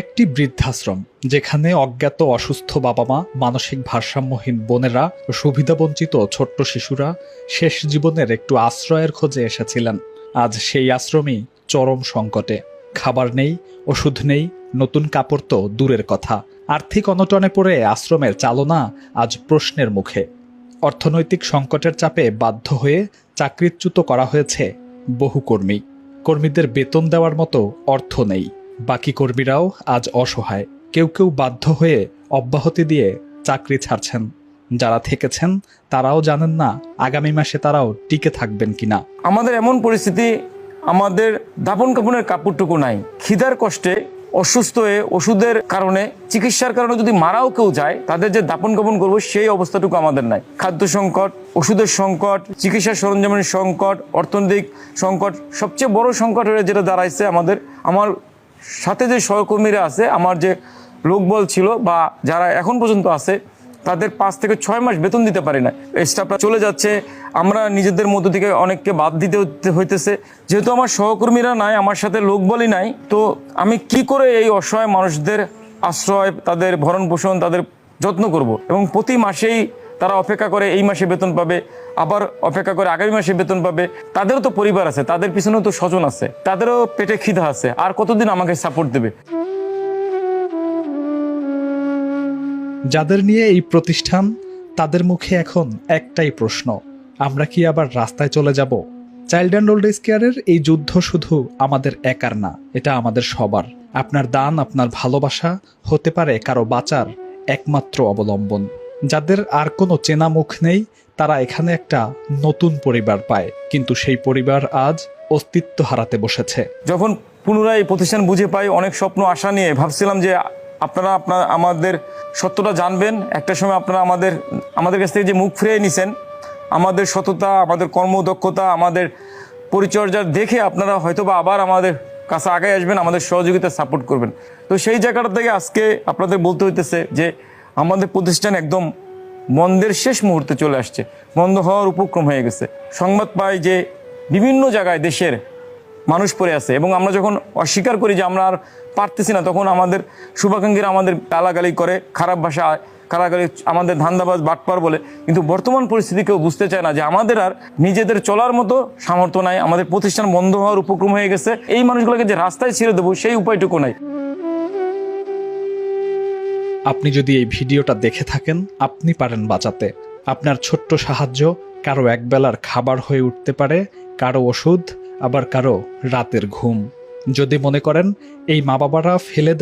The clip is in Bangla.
একটি বৃদ্ধাশ্রম যেখানে অজ্ঞাত অসুস্থ বাবা মা, মানসিক ভারসাম্যহীন বোনেরা ও সুবিধাবঞ্চিত ছোট্ট শিশুরা শেষ জীবনের একটু আশ্রয়ের খোঁজে এসেছিলেন। আজ সেই আশ্রমই চরম সংকটে। খাবার নেই, ওষুধ নেই, নতুন কাপড় তো দূরের কথা, আর্থিক অনটনে পড়ে আশ্রমের চালনা আজ প্রশ্নের মুখে। অর্থনৈতিক সংকটের চাপে বাধ্য হয়ে চাকরিচ্যুত করা হয়েছে বহু কর্মীদের বেতন দেওয়ার মতো অর্থ নেই। বাকি কর্মীরাও আজ অসহায়। কেউ কেউ বাধ্য হয়ে অব্যাহতি দিয়ে চাকরি ছাড়ছেন। যারা থেকেছেন তারাও জানেন না আগামী মাসে তারাও টিকে থাকবেন কিনা। আমাদের এমন পরিস্থিতি, আমাদের দাপন কাপনের কাপড়টুকু নাই। খিদার কষ্টে, অসুস্থ হয়ে, ওষুধের কারণে, চিকিৎসার কারণে যদি মারাও কেউ যায়, তাদের যে দাপন কাপন করবো সেই অবস্থাটুকু আমাদের নাই। খাদ্য সংকট, ওষুধের সংকট, চিকিৎসা সরঞ্জামের সংকট, অর্থনৈতিক সংকট, সবচেয়ে বড় সংকট হয়ে যেটা দাঁড়াইছে আমার সাথে যে সহকর্মীরা আছে, আমার যে লোকবল ছিল বা যারা এখন পর্যন্ত আছে, তাদের 5 থেকে 6 মাস বেতন দিতে পারি না। স্টাফরা চলে যাচ্ছে, আমরা নিজেদের মধ্য থেকে অনেককে বাদ দিতে হইতেছে। যেহেতু আমার সহকর্মীরা নাই, আমার সাথে লোকবলই নাই, তো আমি কি করে এই অসহায় মানুষদের আশ্রয়, তাদের ভরণ পোষণ, তাদের যত্ন করব। এবং প্রতি মাসেই তারা অপেক্ষা করে এই মাসে বেতন পাবে, আবার অপেক্ষা করে আগামী মাসে বেতন পাবে। তাদেরও তো পরিবার আছে, তাদের পিছনেও তো স্বজন আছে, তাদেরও পেটে খিদা আছে। আর কতদিন আমাকে সাপোর্ট দেবে? যাদের নিয়ে এই প্রতিষ্ঠান, তাদের মুখে এখন একটাই প্রশ্ন, আমরা কি আবার রাস্তায় চলে যাব? চাইল্ড অ্যান্ড ওল্ড এজ কেয়ারের এই যুদ্ধ শুধু আমাদের একার না, এটা আমাদের সবার। আপনার দান, আপনার ভালোবাসা হতে পারে কারো বাঁচার একমাত্র অবলম্বন। যাদের আর কোনো চেনা মুখ নেই, তারা এখানে একটা নতুন পরিবার পায়, কিন্তু সেই পরিবার আজ অস্তিত্ব হারাতে বসেছে। যখন পুনরায় প্রতিষ্ঠান বুঝে পাই, অনেক স্বপ্ন আশা নিয়ে ভাবছিলাম যে আপনারা আমাদের সত্যটা জানবেন। একটা সময় আপনারা আমাদের কাছ থেকে যে মুখ ফিরিয়ে নিছেন, আমাদের সততা, আমাদের কর্মদক্ষতা, আমাদের পরিচর্যা দেখে আপনারা হয়তো বা আবার আমাদের কাছে আগায় আসবেন, আমাদের সহযোগিতা সাপোর্ট করবেন। তো সেই জায়গাটা থেকে আজকে আপনাদের বলতে হইতেছে যে আমাদের প্রতিষ্ঠান একদম বন্ধের শেষ মুহূর্তে চলে আসছে, বন্ধ হওয়ার উপক্রম হয়ে গেছে। সংবাদ পাই যে বিভিন্ন জায়গায় দেশের মানুষ পড়ে আছে, এবং আমরা যখন অস্বীকার করি যে আমরা আর পারতেছি না, তখন আমাদের শুভাকাঙ্ক্ষীরা আমাদের গালাগালি করে, খারাপ ভাষা গালাগালি, আমাদের ধান্দাবাজ, বাটপার বলে। কিন্তু বর্তমান পরিস্থিতি কেউ বুঝতে চায় না যে আমাদের আর নিজেদের চলার মতো সামর্থ্য নাই, আমাদের প্রতিষ্ঠান বন্ধ হওয়ার উপক্রম হয়ে গেছে। এই মানুষগুলোকে যে রাস্তায় ছেড়ে দেবো সেই উপায়টুকু নাই। আপনি যদি এই ভিডিওটা দেখে থাকেন, আপনি পারেন বাঁচাতে। আপনার ছোট্ট সাহায্য কারো একবেলার খাবার হয়ে উঠতে পারে, কারো ওষুধ, আবার কারো রাতের ঘুম। যদি মনে করেন এই মা বাবারা ফেলে